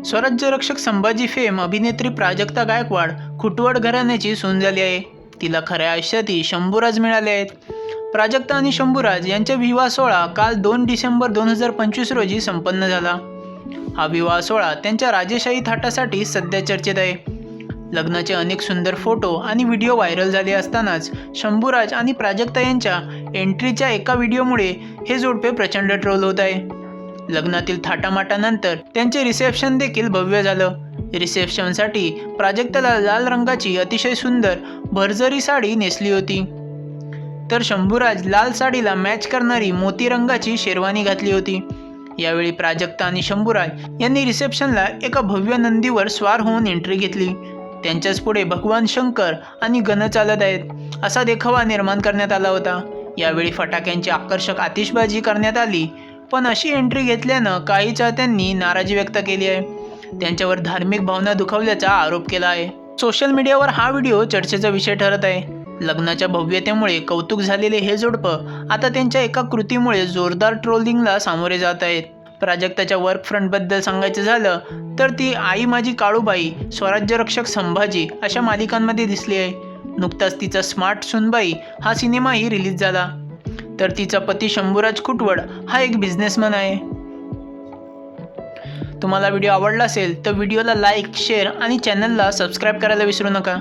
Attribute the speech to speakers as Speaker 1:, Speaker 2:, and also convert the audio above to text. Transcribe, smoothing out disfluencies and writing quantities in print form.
Speaker 1: Swarajyarakshak Sambhaji fame अभिनेत्री प्राजक्ता गायकवाड खुटवड घराण्याची सून झाली आहे। तिला खऱ्या आयुष्यातही शंभूराज मिळाले आहेत। प्राजक्ता आणि शंभूराज यांचा विवाह सोहळा काल 2 डिसेंबर 2025 रोजी संपन्न झाला। हा विवाह सोहळा त्यांच्या राजेशाही थाटासाठी सध्या चर्चेत आहे। लग्नाचे अनेक सुंदर फोटो आणि व्हिडिओ व्हायरल झाले असतानाच शंभूराज आणि प्राजक्ता यांच्या एंट्रीच्या एका व्हिडिओमुळे हे जोडपे प्रचंड ट्रोल होत आहे। लग्नातील थाटामाटानंतर त्यांचे रिसेप्शन देखील भव्य झालं। रिसेप्शनसाठी प्राजक्ताला लाल रंगाची अतिशय सुंदर भरजरी साडी नेसली होती, तर शंभूराज लाल साडीला मॅच करणारी मोती रंगाची शेरवानी घातली होती। यावेळी प्राजक्ता आणि शंभूराज यांनी रिसेप्शनला एका भव्य नंदीवर स्वार होऊन एंट्री घेतली। त्यांच्याच पुढे भगवान शंकर आणि गण चालत आहेत असा देखावा निर्माण करण्यात आला होता। यावेळी फटाक्यांची आकर्षक आतिषबाजी करण्यात आली, पण अशी एंट्री घेतल्यानं काही चाहत्यांनी नाराजी व्यक्त केली आहे। त्यांच्यावर धार्मिक भावना दुखावल्याचा आरोप केला आहे। सोशल मीडियावर हा व्हिडिओ चर्चेचा विषय ठरत आहे। लग्नाच्या भव्यतेमुळे कौतुक झालेले हे जोडपं आता त्यांच्या एका कृतीमुळे जोरदार ट्रोलिंगला सामोरे जात आहेत। प्राजक्ताच्या वर्क फ्रंटबद्दल सांगायचं झालं तर ती आई माझी काळूबाई, स्वराज्यरक्षक संभाजी अशा मालिकांमध्ये दिसली आहे। नुकताच तिचा स्मार्ट सुनबाई हा सिनेमाही रिलीज झाला, तर तिचा पती शंभूराज खुटवड हा एक बिझनेसमॅन आहे। तुम्हाला व्हिडिओ आवडला असेल तर व्हिडिओला लाईक, शेअर आणि चॅनलला सबस्क्राईब करायला विसरू नका।